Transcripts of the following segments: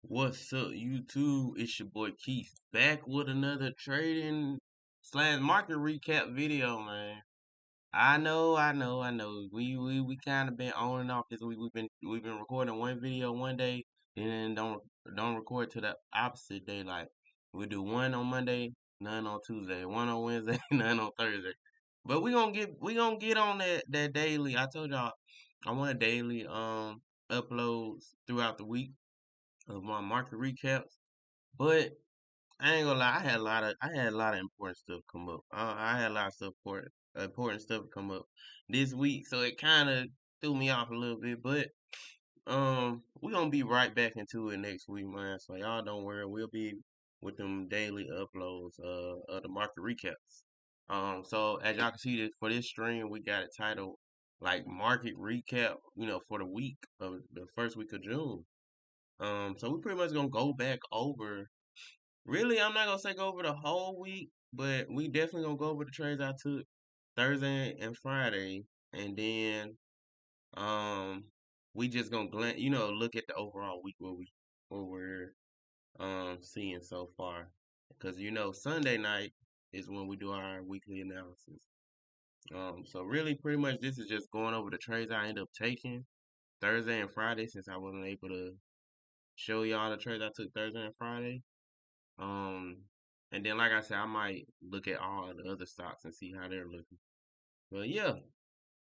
What's up, YouTube? It's your boy Keith back with another trading slash market recap video, man. I know. We kind of been on and off this week. We've been recording one video one day, then don't record to the opposite day. Like we do one on Monday, none on Tuesday, one on Wednesday, none on Thursday. But we gonna get on that daily. I told y'all I want a daily uploads throughout the week of my market recaps. But I ain't gonna lie, I had a lot of important stuff come up. I had a lot of stuff important stuff come up this week, so it kind of threw me off a little bit. But we're gonna be right back into it next week, man. So y'all don't worry, we'll be with them daily uploads of the market recaps. So as y'all can see, for this stream, we got it titled like market recap, for the week of the first week of June. So we pretty much gonna go back over. Really, I'm not gonna say go over the whole week, but we definitely gonna go over the trades I took Thursday and Friday, and then um we just gonna look at the overall week what we're seeing so far, because Sunday night is when we do our weekly analysis. So really, pretty much this is just going over the trades I end up taking Thursday and Friday, since I wasn't able to show y'all the trades I took Thursday and Friday. Um, and then like I said, I might look at all the other stocks and see how they're looking. But yeah,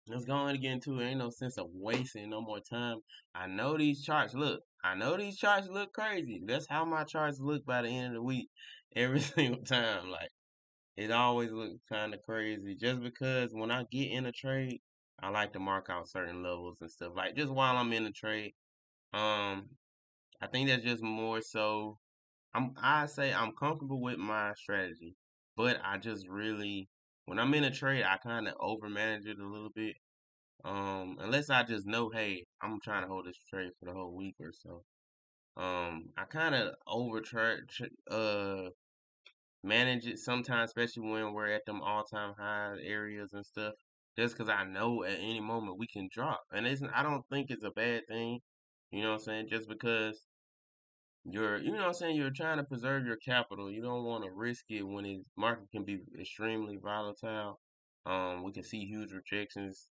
let's go on and get into it. Ain't no sense of wasting no more time. I know these charts look. I know these charts look crazy. That's how my charts look by the end of the week, every single time. Like it always looks kind of crazy. Just because when I get in a trade, I like to mark out certain levels and stuff. Like just while I'm in the trade. Um, I think that's just more so I say I'm comfortable with my strategy, but I just really when I'm in a trade, I kind of overmanage it a little bit. Unless I just know, hey, I'm trying to hold this trade for the whole week or so. I kind of manage it sometimes, especially when we're at them all-time high areas and stuff. Just because I know at any moment we can drop, and I don't think it's a bad thing. You know what I'm saying? Just because you're trying to preserve your capital. You don't want to risk it when the market can be extremely volatile. We can see huge rejections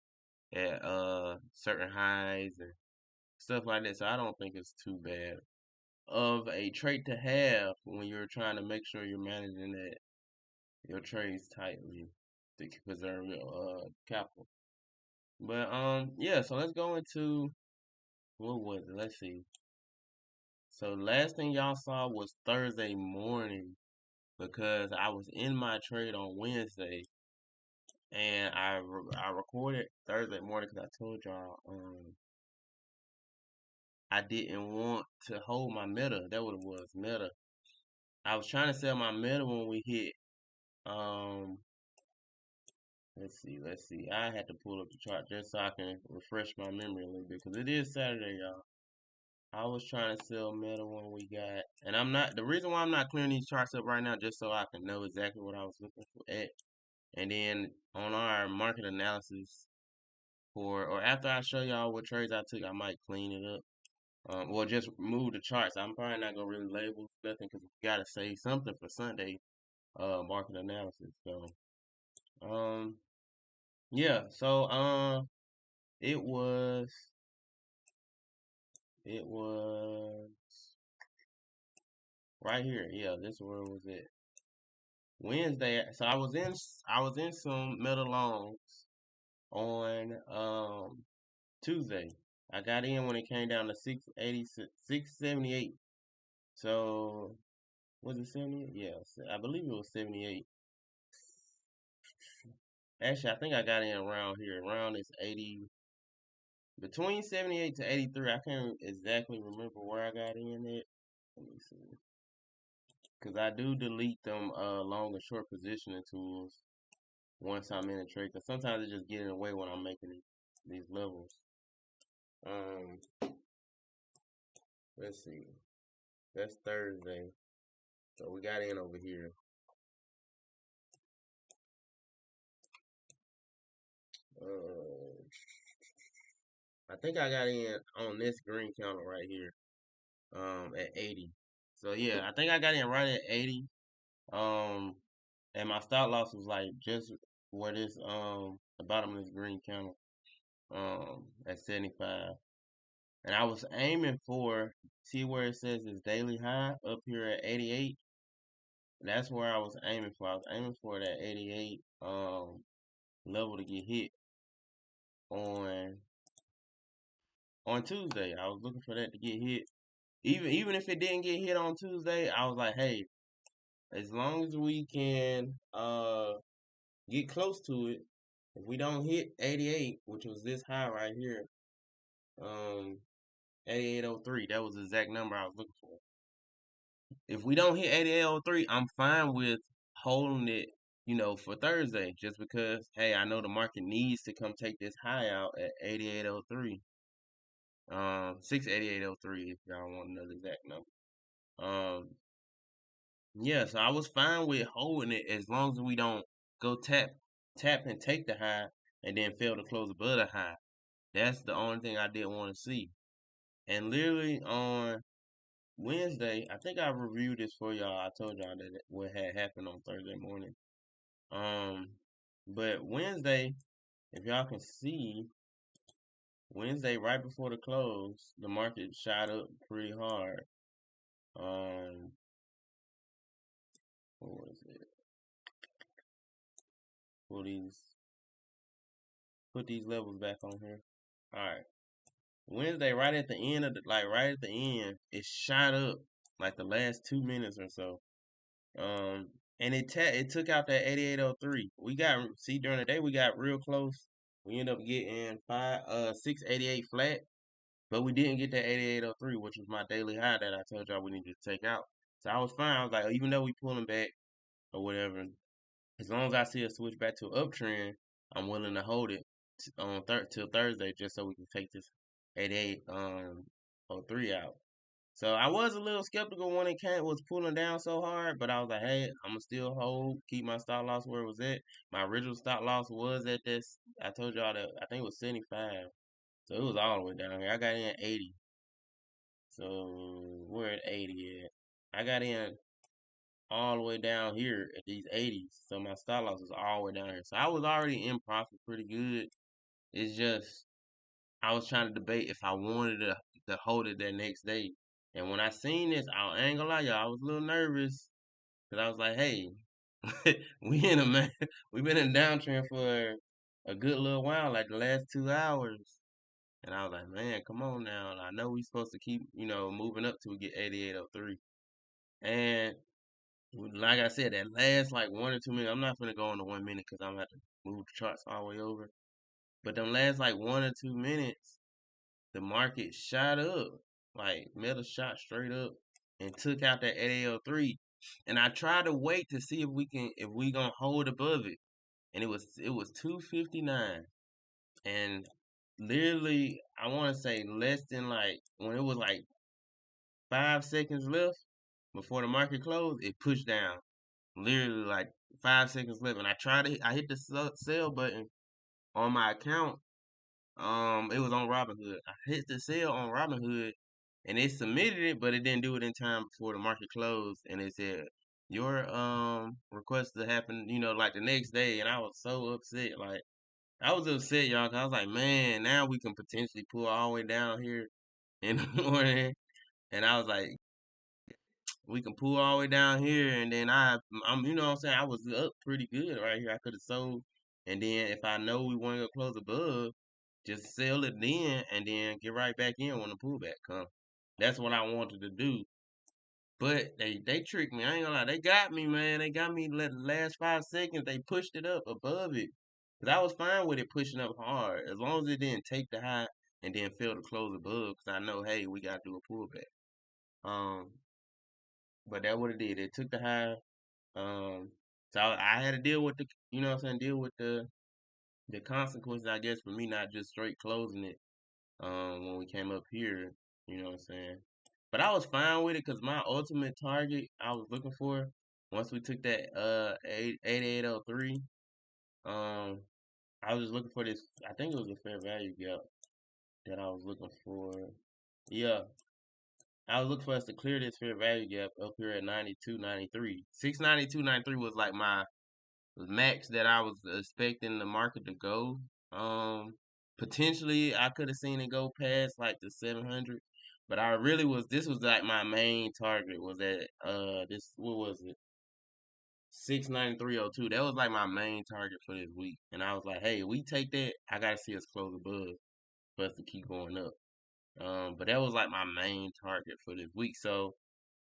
at certain highs and stuff like that. So I don't think it's too bad of a trait to have when you're trying to make sure you're managing your trades tightly to preserve your capital. But yeah, so let's go into what was it? Let's see. So last thing y'all saw was Thursday morning, because I was in my trade on Wednesday, and I recorded Thursday morning because I told y'all I didn't want to hold my meta. That what it was, meta. I was trying to sell my meta when we hit um let's see. I had to pull up the chart just so I can refresh my memory a little bit, because it is Saturday, y'all. I was trying to sell meta when we got, and I'm not, the reason why I'm not clearing these charts up right now, just so I can know exactly what I was looking for at. And then on our market analysis or after I show y'all what trades I took, I might clean it up. Or just move the charts. I'm probably not gonna really label nothing because we gotta say something for Sunday market analysis. So um yeah, so it was it was right here. Yeah, this is where it was at. Wednesday. So I was in some metal longs on Tuesday. I got in when it came down to 680, 678. So was it 78? Yeah, I believe it was 78. Actually, I think I got in around here, around this 80, between 78 to 83. I can't exactly remember where I got in at. Let me see. Because I do delete them long and short positioning tools once I'm in a trade. Because sometimes it just get in the way when I'm making these levels. Um, let's see. That's Thursday. So we got in over here. Uh, I think I got in on this green counter right here. at 80. So yeah, I think I got in right at 80. Um, and my stop loss was like just where this the bottom of this green candle at 75. And I was aiming for, see where it says it's daily high up here at 88. That's where I was aiming for. I was aiming for that 88 level to get hit on Tuesday. I was looking for that to get hit. Even if it didn't get hit on Tuesday, I was like, hey, as long as we can get close to it, if we don't hit 88, which was this high right here, um 8803, that was the exact number I was looking for. If we don't hit 8803, I'm fine with holding it, for Thursday, just because, hey, I know the market needs to come take this high out at 8803. 68803 if y'all want to know the exact number. Yeah, so I was fine with holding it as long as we don't go tap and take the high and then fail to close above the high. That's the only thing I didn't want to see. And literally on Wednesday, I think I reviewed this for y'all. I told y'all that what had happened on Thursday morning. But Wednesday, if y'all can see, Wednesday right before the close, the market shot up pretty hard. What was it? Put these levels back on here. All right. Wednesday, right at the end right at the end, it shot up like the last 2 minutes or so. And it took out that 8803. We got, see, during the day we got real close. We ended up getting 688 flat, but we didn't get that 8803, which was my daily high that I told y'all we needed to take out. So I was fine. I was like, even though we pulling back or whatever, as long as I see a switch back to an uptrend, I'm willing to hold it on till Thursday just so we can take this 88 03 out. So I was a little skeptical when it was pulling down so hard, but I was like, hey, I'm gonna still hold, keep my stop loss where it was at. My original stop loss was at this. I told y'all that I think it was 75, so it was all the way down here. I got in at 80, so we're at 80 at. I got in all the way down here at these 80s, so my stop loss was all the way down here. So I was already in profit pretty good. It's just I was trying to debate if I wanted to hold it that next day. And when I seen this, I ain't gonna lie, y'all, I was a little nervous because I was like, hey, we in a man, we've been in a downtrend for a good little while, like the last 2 hours. And I was like, man, come on now. I know we supposed to keep, moving up till we get 8803. And like I said, that last like 1 or 2 minutes, I'm not gonna go on the 1 minute because I'm gonna have to move the charts all the way over. But them last like 1 or 2 minutes, the market shot up, like metal shot straight up and took out that 8803. And I tried to wait to see if we gonna hold above it. And it was 259. And literally I wanna say less than like when it was like 5 seconds left before the market closed, it pushed down. Literally like 5 seconds left. And I hit the sell button on my account. It was on Robinhood. I hit the sale on Robinhood and they submitted it, but it didn't do it in time before the market closed. And it said your request to happen, like the next day. And I was so upset. Like I was upset, y'all, 'cause I was like, man, now we can potentially pull all the way down here in the morning. And I was like, we can pull all the way down here, and then I'm, what I'm saying, I was up pretty good right here. I could have sold, and then if I know we want to go close above, just sell it then, and then get right back in when the pullback comes. That's what I wanted to do. But they tricked me. I ain't gonna lie. They got me, man. They got me the last 5 seconds. They pushed it up above it. Cause I was fine with it pushing up hard. As long as it didn't take the high and then fail to close above. Cause I know, hey, we gotta do a pullback. Um, but that what it did. It took the high. Um, so I had to deal with what I'm saying, deal with the consequences, I guess, for me not just straight closing it. When we came up here, you know what I'm saying? But I was fine with it because my ultimate target I was looking for once we took that 8803, I was just looking for this. I think it was a fair value gap that I was looking for. Yeah, I was looking for us to clear this fair value gap up here at 92.93. 692.93 was like my max that I was expecting the market to go. Um, Potentially I could have seen it go past like the 700, but I really was. This was like my main target was at this what was it 693.02. That was like my main target for this week, and I was like, hey, we take that. I gotta see us close above for us to keep going up. But that was like my main target for this week. So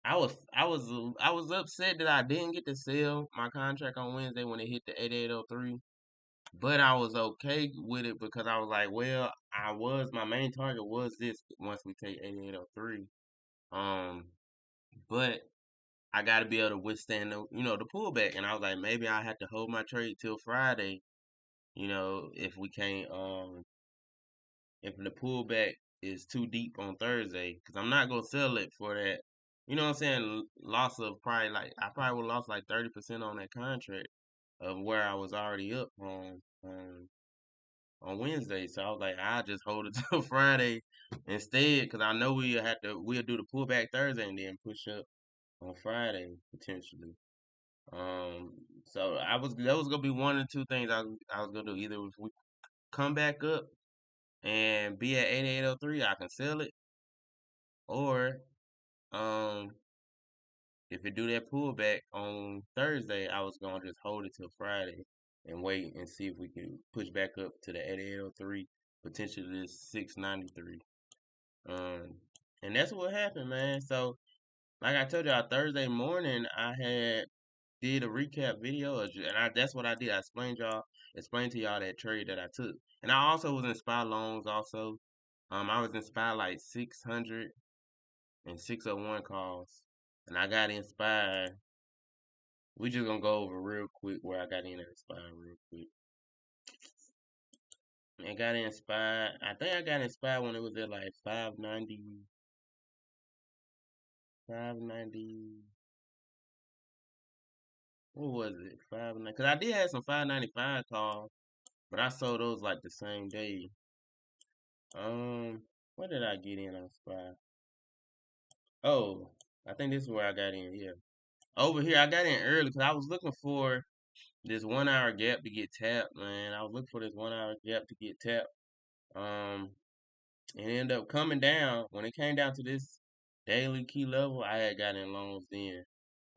I was upset that I didn't get to sell my contract on Wednesday when it hit the 8803. But I was okay with it because I was like, well, my main target was this once we take 8803. Um, but I got to be able to withstand the pullback. And I was like, maybe I have to hold my trade till Friday. If we can't if the pullback is too deep on Thursday, because I'm not gonna sell it for that. You know what I'm saying? Loss of probably like I probably would have lost like 30% on that contract of where I was already up on Wednesday. So I was like, I'll just hold it till Friday instead, because I know we'll do the pullback Thursday and then push up on Friday potentially. So that was gonna be one or two things I was gonna do. Either if we come back up and be at 8803, I can sell it, or um if it do that pullback on Thursday, I was gonna just hold it till Friday and wait and see if we can push back up to the 8803, potentially this 693. Um, and that's what happened, man. So, like I told y'all, Thursday morning I had did a recap video, and that's what I did. I explained to y'all that trade that I took, and I also was in SPY loans. Also, I was in SPY like 600 and 601 calls, and I got inspired. We just gonna go over real quick where I got in at SPY real quick. I got inspired. I think I got inspired when it was at like 590, 590. What was it? 590. Cause I did have some 595 calls, but I sold those like the same day. What did I get in on SPY? Oh, I think this is where I got in here. Over here, I got in early because I was looking for this 1 hour gap to get tapped, man. I was looking for this 1 hour gap to get tapped. And it ended up coming down. When it came down to this daily key level, I had got in loans then.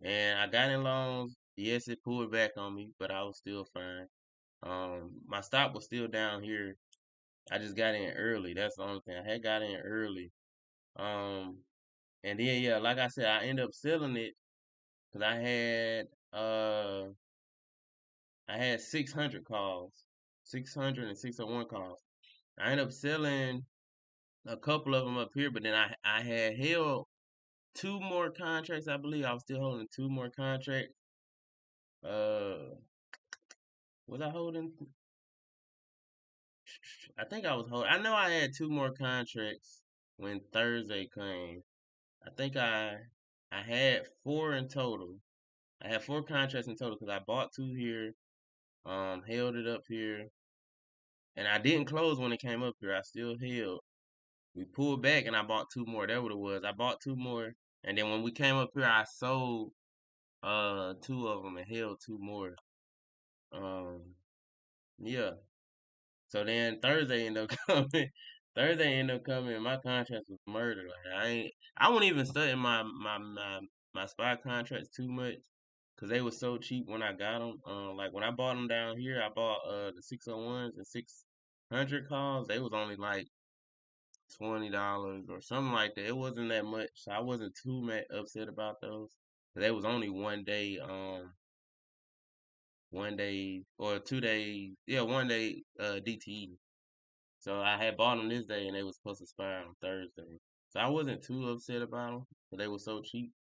And I got in loans. Yes, it pulled back on me, but I was still fine. My stop was still down here. I just got in early. That's the only thing. I had got in early. Um, and then yeah, like I said, I ended up selling it because I had 600 calls, 600 and 601 calls. I ended up selling a couple of them up here, but then I had held two more contracts. I believe I was still holding two more contracts. Uh, was I holding? I think I was holding. I know I had two more contracts when Thursday came. I think I had four in total. I had four contracts in total because I bought two here, held it up here, and I didn't close when it came up here. I still held. We pulled back and I bought two more. That what it was. I bought two more, and then when we came up here, I sold two of them and held two more. Um, yeah. So then Thursday ended up coming. Thursday ended up coming. And my contract was murder. Like I won't even study my spy contracts too much because they were so cheap when I got them. Like when I bought them down here, I bought the 601s and 600 calls. They was only like $20 or something like that. It wasn't that much. So I wasn't too upset about those. They was only 1 day. 1 day or 2 days. Yeah, 1 day DTE. So I had bought them this day and they was supposed to expire on Thursday. So I wasn't too upset about them because they were so cheap.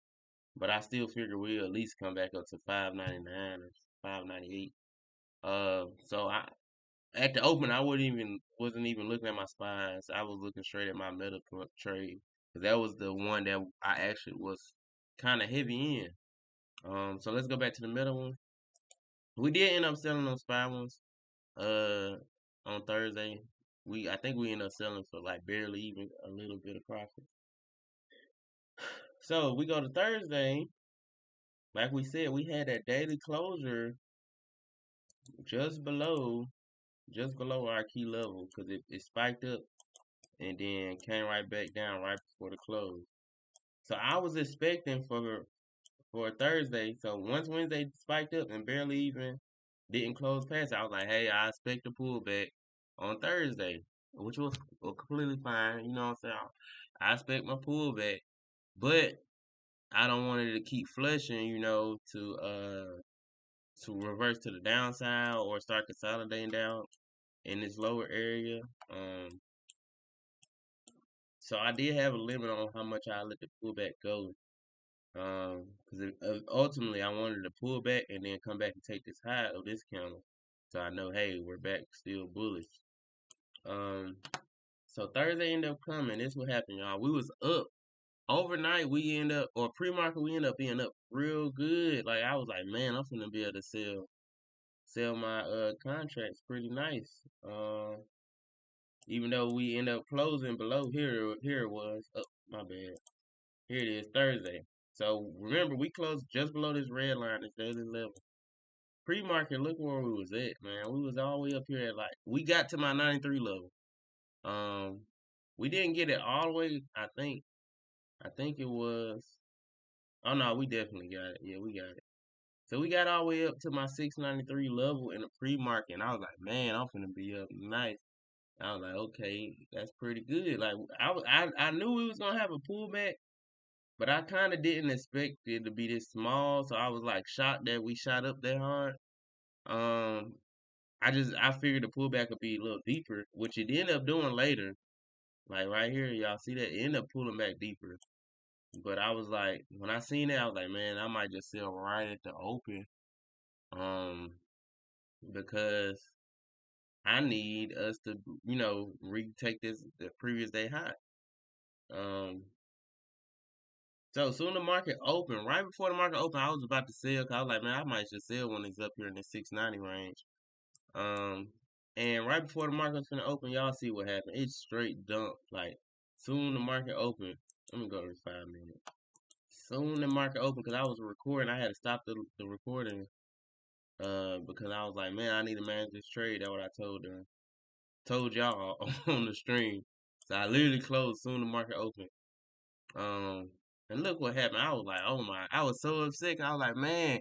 But I still figure we'll at least come back up to 599 or 598. So I at the open I wasn't even looking at my spies. I was looking straight at my meta trade because that was the one that I actually was kind of heavy in. So let's go back to the meta one. We did end up selling those spy ones. Uh, on Thursday, I think we ended up selling for like barely even a little bit of profit. So we go to Thursday. Like we said, we had that daily closure just below just below our key level because it spiked up and then came right back down right before the close. So I was expecting for Thursday. So once Wednesday spiked up and barely even didn't close past, I was like, hey, I expect a pullback on Thursday, which was completely fine. You know what I'm saying? I expect my pullback, but I don't want it to keep flushing, to reverse to the downside or start consolidating down in this lower area. Um, so I did have a limit on how much I let the pullback go. Because ultimately I wanted to pull back and then come back and take this high of this candle. So I know, hey, we're back still bullish. Um, so Thursday ended up coming. This what happened, y'all. We was up overnight. We end up, or pre-market, we end up being up real good. Like I was like, man, I'm gonna be able to sell my contracts pretty nice. Even though we end up closing below here it was. Oh, my bad. Here it is, Thursday. So remember, we closed just below this red line, this daily level. Pre-market, look where we was at, man. We was all the way up here at we got to my 93 level. Um, we didn't get it all the way. I think it was. Oh no, we definitely got it. Yeah, we got it. So we got all the way up to my 693 level in the pre-market, and I was like, man, I'm finna be up nice. I was like, okay, that's pretty good. Like I knew we was gonna have a pullback, but I kind of didn't expect it to be this small. So I was like shocked that we shot up that hard. Um, I figured the pullback would be a little deeper, which it ended up doing later. Like right here, y'all see that it ended up pulling back deeper. But I was like, when I seen it, I was like, man, I might just sell right at the open. Um, because I need us to, retake the previous day high. Um, so soon the market opened. Right before the market opened, I was about to sell. Cause I was like, man, I might just sell when it's up here in the 690 range. Um, and right before the market's gonna open, y'all see what happened. It straight dumped. Like soon the market opened. Let me go to the 5 minute. Soon the market opened because I was recording. I had to stop the recording. Because I was like, man, I need to manage this trade. That's what I told y'all on the stream. So I literally closed soon the market opened. Um, and look what happened. I was like, oh my, I was so upset. I was like, man,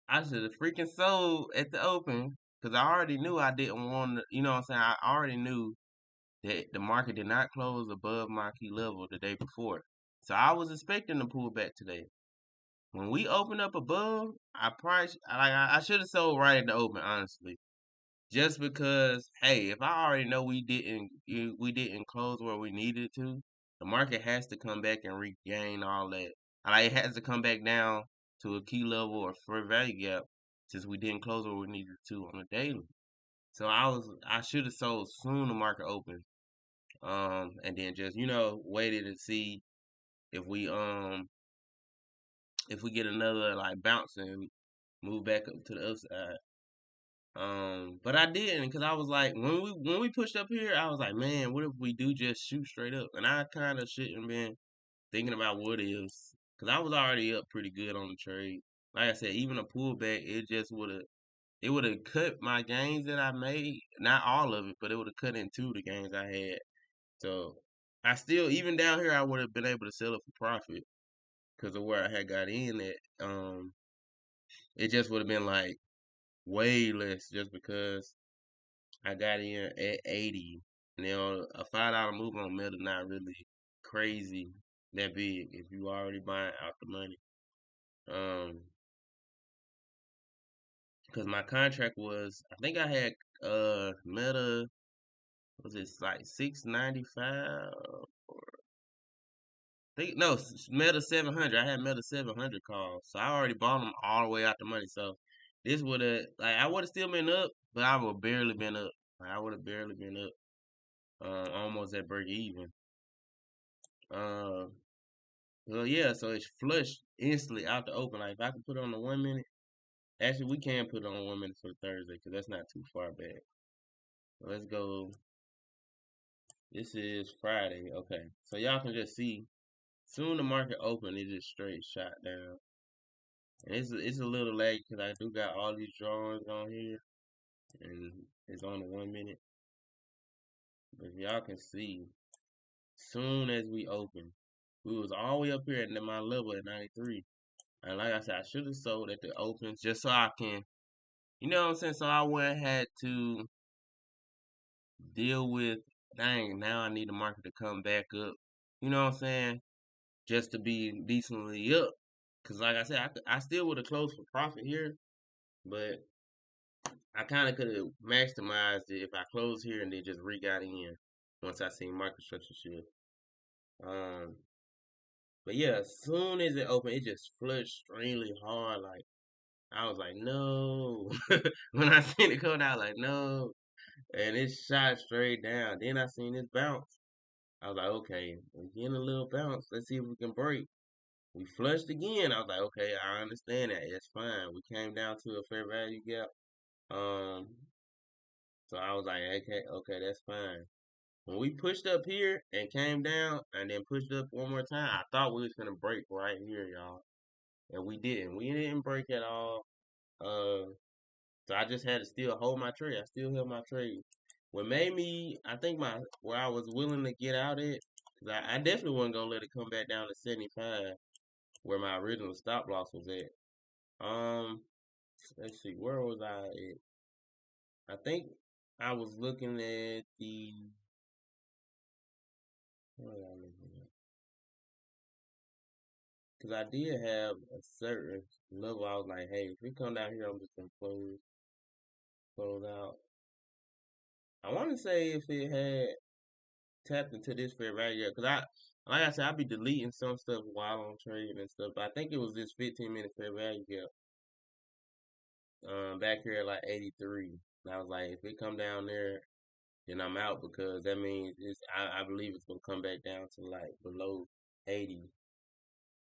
I should have freaking sold at the open because I already knew I didn't want to, you know what I'm saying? I already knew that the market did not close above my key level the day before. So I was expecting to pull back today. When we opened up above, I should have sold right at the open, honestly. Just because, hey, if I already know we didn't close where we needed to, the market has to come back and regain all that. Like it has to come back down to a key level or fair value gap since we didn't close where we needed to on the daily. So I should have sold soon the market opened. And then just waited to see if we get another like bounce and move back up to the upside. But I didn't because I was like, when we pushed up here, I was like, man, what if we do just shoot straight up? And I kind of shouldn't been thinking about what ifs because I was already up pretty good on the trade. Like I said, even a pullback, it would have cut my gains that I made. Not all of it, but it would have cut into the gains I had. So I still, even down here, I would have been able to sell it for profit because of where I had got in at. It just would have been like way less just because I got in at 80. A $5 move on metal not really crazy that big if you already buying out the money. Um, because my contract was, I think I had meta, was it like 695? Think no, meta 700. I had meta 700 calls, so I already bought them all the way out the money. So this would have like I would have still been up, but I would have barely been up. Like, I would have barely been up, almost at break even. Um, well, yeah, so it's flushed instantly out the open. Like if I can put it on the 1 minute, actually we can put it on 1 minute for Thursday because that's not too far back. Let's go. This is Friday. Okay, so y'all can just see soon the market opened, it just straight shot down. And it's a little late because I do got all these drawings on here, and it's on the 1 minute. But y'all can see, soon as we opened, we was all the way up here at my level at 93. And like I said, I should have sold at the opens just so I can, you know what I'm saying? So I wouldn't had to deal with, dang, now I need the market to come back up. You know what I'm saying? Just to be decently up. Cause like I said, I still would have closed for profit here, but I kind of could have maximized it if I closed here and then just re-got in once I seen market structure shift. Um, but yeah, as soon as it opened, it just flushed extremely hard. Like I was like, no. When I seen it come down, like no, and it shot straight down. Then I seen it bounce. I was like, okay, we're getting a little bounce. Let's see if we can break. We flushed again. I was like, okay, I understand that. It's fine. We came down to a fair value gap. Um, so I was like, okay, that's fine. When we pushed up here and came down and then pushed up one more time, I thought we was gonna break right here, y'all. And we didn't. We didn't break at all. Uh, so I just had to still hold my trade. I still held my trade. What made me, I think where I was willing to get out at, cause I definitely wasn't gonna let it come back down to 75, where my original stop loss was at. Let's see, where was I at? I think I was looking at where was I looking at? Cause I did have a certain level. I was like, hey, if we come down here, I'm just gonna close out. I want to say if it had tapped into this fair value, cause like I said, I be deleting some stuff while I'm trading and stuff. But I think it was this 15-minute fair value gap. Back here at like 83. And I was like, if it come down there, then I'm out because that means I believe it's gonna come back down to like below 80.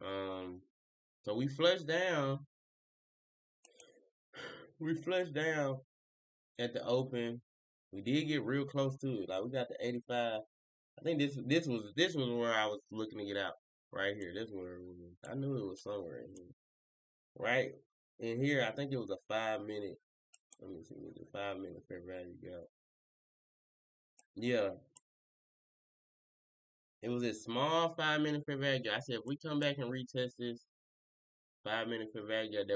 Um, so we flushed down. We flushed down at the open. We did get real close to it. Like we got to 85. I think this was where I was looking to get out. Right here. This where it was. I knew it was somewhere in here. Right in here, I think it was a 5 minute. Let me see, it was a 5 minute fair value gap. Yeah, it was a small 5 minute fair value gap. I said if we come back and retest this 5 minute fair value gap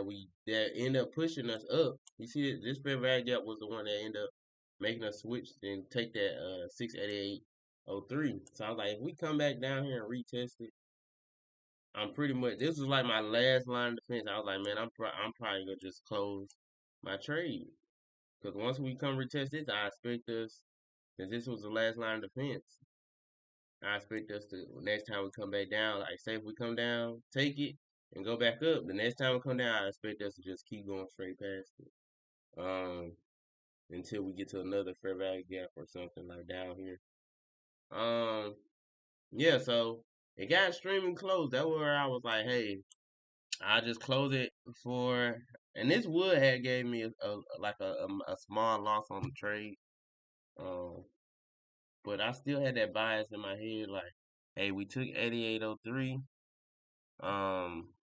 that end up pushing us up. You see this fair value gap was the one that ended up making us switch and take that 688.03. So I was like, if we come back down here and retest it, I'm pretty much this was like my last line of defense. I was like, man, I'm probably gonna just close my trade because once we come retest this, I expect us since this was the last line of defense. I expect us to next time we come back down, like say if we come down, take it and go back up. The next time we come down, I expect us to just keep going straight past it. Until we get to another fair value gap or something like down here. Um, yeah, so it got extremely close. That was where I was like, hey, I just close it for, and this would have gave me a small loss on the trade. Um, but I still had that bias in my head, like, hey, we took 88.03.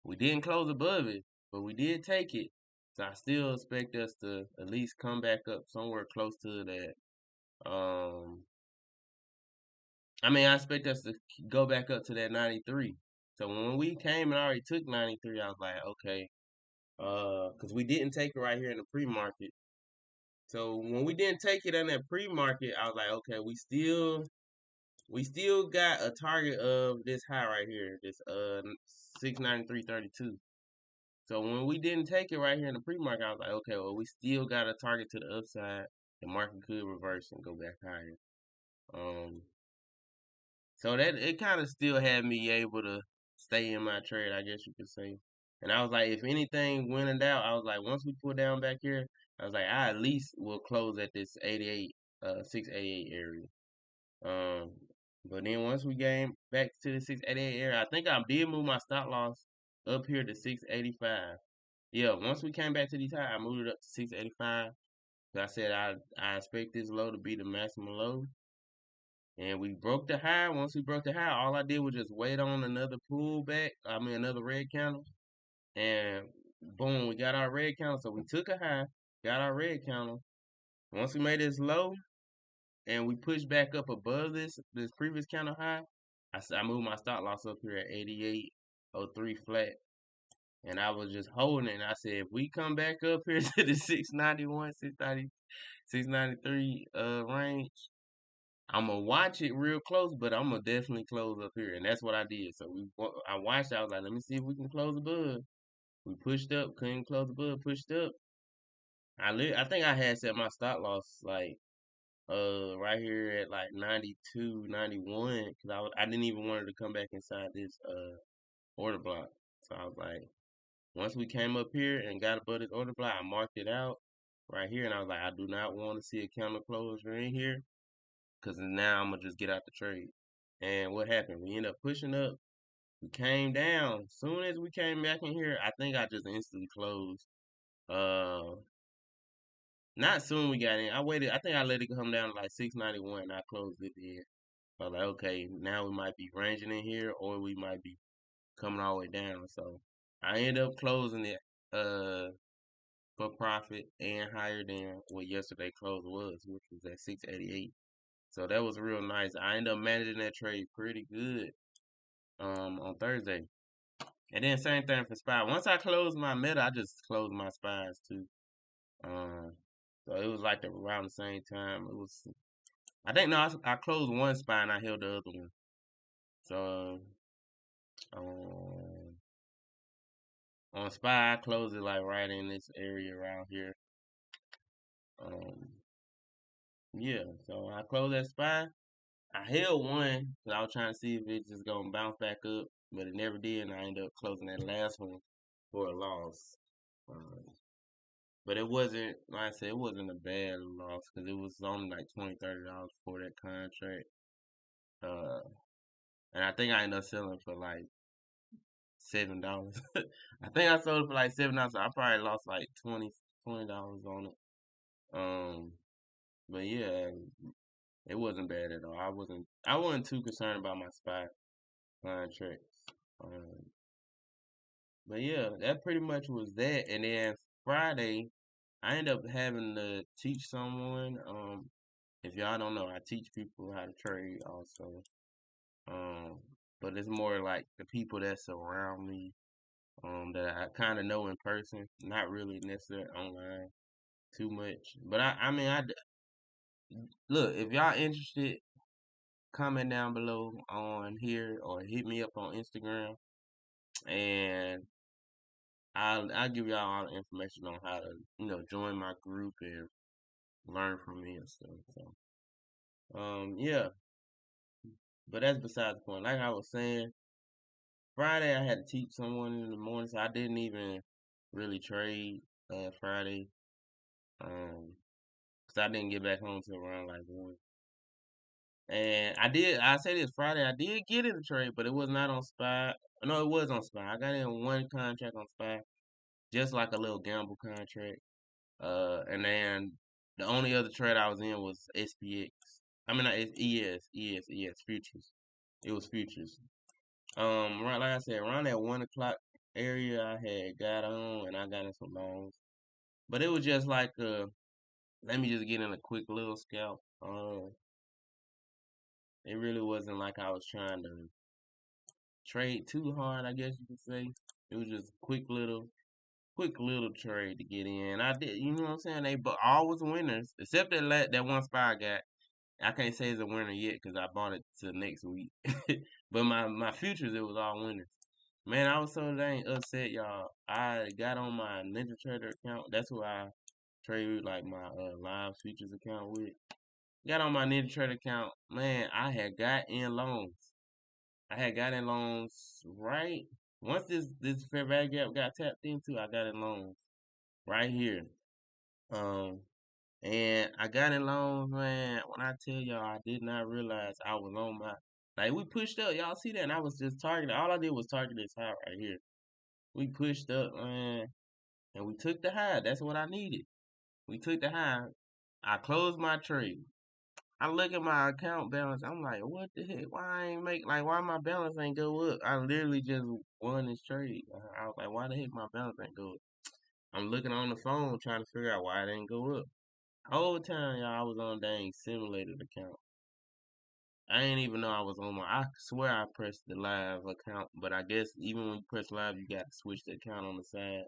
We didn't close above it, but we did take it. So I still expect us to at least come back up somewhere close to that. I expect us to go back up to that 93. So when we came and already took 93, I was like, okay, because we didn't take it right here in the pre-market. So when we didn't take it in that pre-market, I was like, okay, we still got a target of this high right here, this 693.32. So when we didn't take it right here in the pre-market, I was like, okay, well, we still got a target to the upside. The market could reverse and go back higher. Um, so that it kind of still had me able to stay in my trade, I guess you could say. And I was like, if anything went in doubt, I was like, once we pull down back here, I was like, I at least will close at this 688 area. Um, but then once we came back to the 688 area, I think I did move my stop loss up here to 685. Yeah, once we came back to these high, I moved it up to 685. I said I expect this low to be the maximum low. And we broke the high. Once we broke the high, all I did was just wait on another pullback. I mean, another red candle. And boom, we got our red candle. So we took a high, got our red candle. Once we made this low and we pushed back up above this previous candle high, I moved my stop loss up here at 88.03 flat. And I was just holding it. And I said, if we come back up here to the 691, 690, 693 range, I'm gonna watch it real close, but I'm gonna definitely close up here, and that's what I did. So I watched. I was like, let me see if we can close above. We pushed up, couldn't close above, pushed up. I think I had set my stop loss like right here at like 92, 91, because I didn't even want it to come back inside this order block. So I was like, once we came up here and got above this order block, I marked it out right here, and I was like, I do not want to see a counter closure in here. Cause now I'm gonna just get out the trade. And what happened? We ended up pushing up. We came down. Soon as we came back in here, I think I just instantly closed. Uh, Not soon we got in. I waited. I think I let it come down to like 691. And I closed it in. I was like, okay, now we might be ranging in here, or we might be coming all the way down. So I ended up closing it for profit and higher than what yesterday close was, which was at 688. So that was real nice. I ended up managing that trade pretty good on Thursday. And then same thing for SPY. Once I closed my meta, I just closed my SPYs too. Um so it was like around the same time. It was I think no, I closed one SPY and I held the other one. So um on SPY I closed it like right in this area around here. Um yeah, so I closed that SPY. I held one because I was trying to see if it just gonna bounce back up, but it never did, and I ended up closing that last one for a loss. Um, but it wasn't, like I said, it wasn't a bad loss because it was only like $20, $30 for that contract. Uh, and I think I ended up selling for like $7. I think I sold it for like $7. So I probably lost like $20 on it. Um, but yeah, it wasn't bad at all. I wasn't too concerned about my spot contracts. Um, but yeah, that pretty much was that. And then Friday, I ended up having to teach someone. If y'all don't know, I teach people how to trade also. Um, but it's more like the people that surround me, that I kind of know in person, not really necessarily online too much. But I mean, look, if y'all interested, comment down below on here or hit me up on Instagram, and I'll give y'all all the information on how to join my group and learn from me and stuff. So yeah, but that's beside the point. Like I was saying, Friday I had to teach someone in the morning, so I didn't even really trade Friday. Cause I didn't get back home till around like 1. And I say this Friday, I did get in the trade, but it was not on SPY. No, it was on SPY. I got in one contract on SPY, just like a little gamble contract. And then the only other trade I was in was SPX. I mean, not ES futures. It was futures. Right, like I said, around that 1 o'clock area, I had got on and I got in some loans, but it was just like, let me just get in a quick little scalp. It really wasn't like I was trying to trade too hard, I guess you could say. It was just quick little trade to get in. I did, you know what I'm saying? They but all was winners except that one spot I got. I can't say it's a winner yet because I bought it to next week. But my futures, it was all winners. Man, I was so dang upset, y'all. I got on my Ninja Trader account. That's who I trade like my live futures account with. Got on my Ninja Trader account. Man, I had got in loans. I had got in loans right once this fair value gap got tapped into. I got in loans right here. Um, and I got in loans, man. When I tell y'all, I did not realize I was on my like we pushed up. Y'all see that? And I was just targeting. All I did was target this high right here. We pushed up, man, and we took the high. That's what I needed. We took the high. I closed my trade. I look at my account balance. I'm like, what the heck? Why I ain't make like why my balance ain't go up? I literally just won this trade. I was like, why the heck my balance ain't go up? I'm looking on the phone trying to figure out why it ain't go up. Whole time, y'all, I was on dang simulated account. I ain't even know I was on my. I swear I pressed the live account, but I guess even when you press live, you got to switch the account on the side.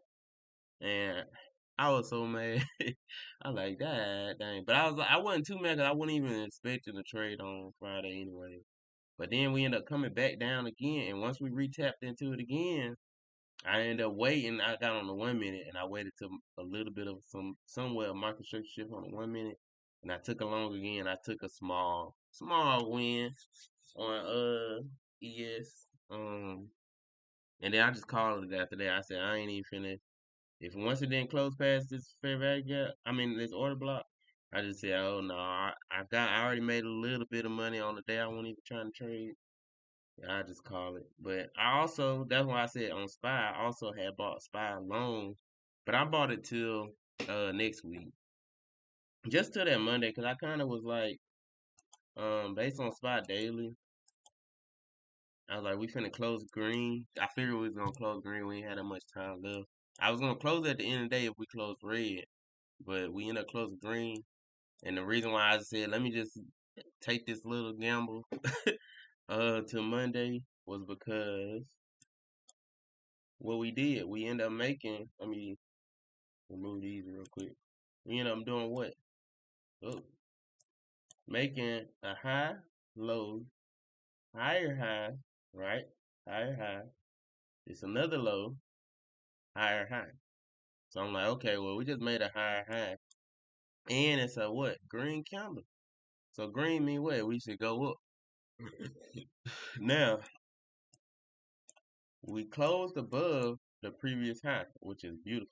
And I was so mad. I was like, that dang. But I wasn't too mad 'cause I wasn't even expecting to trade on Friday anyway. But then we ended up coming back down again, and once we retapped into it again, I ended up waiting. I got on the 1 minute, and I waited to a little bit of somewhere market structure shift on the 1 minute, and I took a long again. I took a small win on ES. And then I just called it after that. I said I ain't even finna. If once it didn't close past this fair value gap, I mean this order block, I just said, oh no, I already made a little bit of money on the day I wasn't even trying to trade. Yeah, I just call it. But I also, that's why I said on SPY, I also had bought SPY long, but I bought it till next week, just till that Monday, because I kind of was like, based on SPY daily, I was like, we finna close green. I figured we was gonna close green. We ain't had that much time left. I was gonna close at the end of the day if we closed red, but we ended up closing green. And the reason why I said let me just take this little gamble to Monday was because what we did, we end up making. Let me remove these real quick. We end up doing what? Oh, making a high, low, higher high, right? Higher high. It's another low, higher high. So I'm like, okay, well, we just made a higher high. And it's a what? Green candle. So green mean what? We should go up. Now, we closed above the previous high, which is beautiful.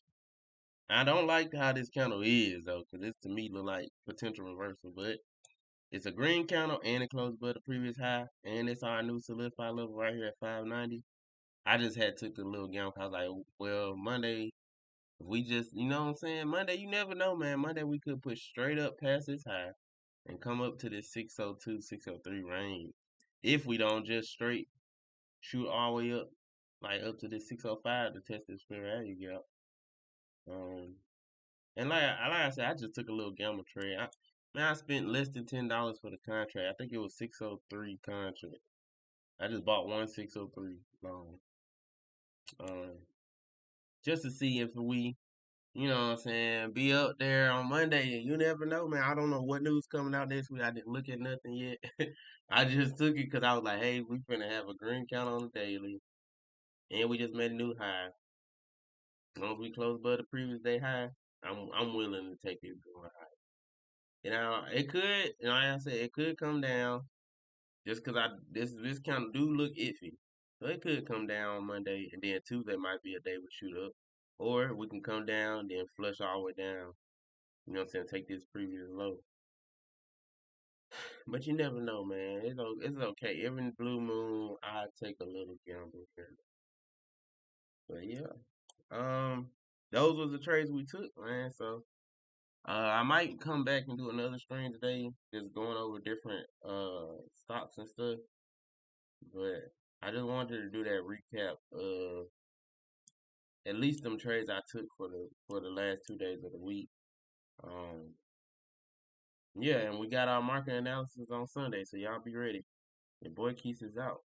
I don't like how this candle is though, because this to me look like potential reversal, but it's a green candle and it closed above the previous high, and it's our new solidify level right here at 590. I just had took a little gamble. I was like, well, Monday, if we just, you know what I'm saying? Monday, you never know, man. Monday we could push straight up past this high and come up to this 602, 603 range. If we don't just straight shoot all the way up, like up to this 605 to test this fair value gap. Um, and like I said, I just took a little gamble trade. Man, I spent less than $10 for the contract. I think it was 603 contract. I just bought one 603 long. Um, just to see if we, you know what I'm saying, be up there on Monday. You never know, man. I don't know what news coming out this week. I didn't look at nothing yet. I just took it because I was like, hey, we finna have a green count on the daily. And we just made a new high. As long as we close above the previous day high, I'm willing to take it going high. You know, it could, you know, like I said, it could come down just because this kind of do look iffy. So it could come down on Monday, and then Tuesday might be a day we shoot up, or we can come down then flush all the way down. You know what I'm saying? Take this previous low, but you never know, man. It's okay. Every blue moon, I take a little gamble here. But yeah, um, those was the trades we took, man. So I might come back and do another stream today, just going over different stocks and stuff. But I just wanted to do that recap of at least them trades I took for the last 2 days of the week. Um, yeah, and we got our market analysis on Sunday, so y'all be ready. Your boy Keith is out.